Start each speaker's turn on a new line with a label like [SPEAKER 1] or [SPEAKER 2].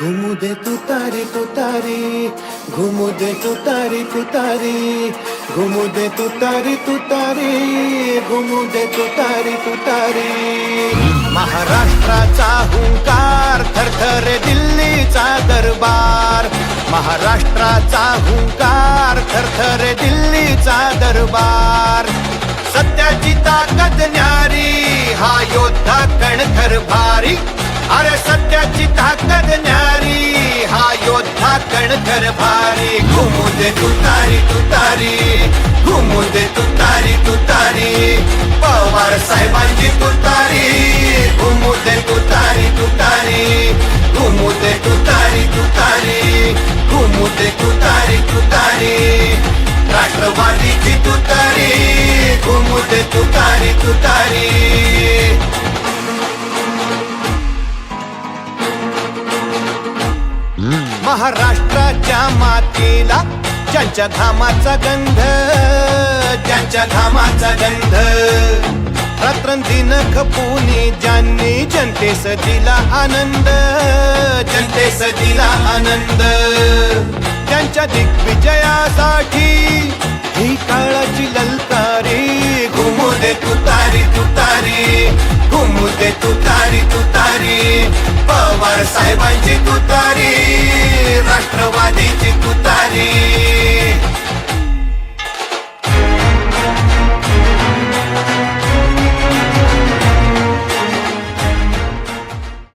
[SPEAKER 1] घुमू दे तुतारी तुतारी, घुमू दे तुतारी तुतारी, घुमू दे तुतारी तुतारी, घुमू दे तुतारी तुतारी. महाराष्ट्राचा हुंकार थरथरे दिल्लीचा दरबार, महाराष्ट्राचा हुंकार थरथरे दिल्लीचा दरबार. सत्याची ताकद न्यारी, हा योद्धा कणखर भारी. अरे सत्याची ताकद न्यारी, हा योद्धा कणखर भारी. घुमू दे तुतारी तुतारी, घुमू दे तुतारी तुतारी, पवार साहेबांची तुतारी. घुमू दे तुतारी तुतारी, घुमू दे तुतारी तुतारी, घुमू दे तुतारी तुतारी. राष्ट्रवादीची तुतारी, घुमू दे तुतारी तुतारी. महाराष्ट्राच्या मातीला ज्यांच्या घामाचा गंध, ज्यांच्या घामाचा गंध. रात्रंदिन खपूनी ज्यांनी जनतेस दिला आनंद, जनतेस दिला आनंद. त्यांच्या दिग्विजयासाठी ही काळाची ललकारी. घुमू दे तुतारी तुतारी, घुमू दे तुतारी तुतारी, पवार साहेबांची तुतारी, राष्ट्रवादीची तुतारी.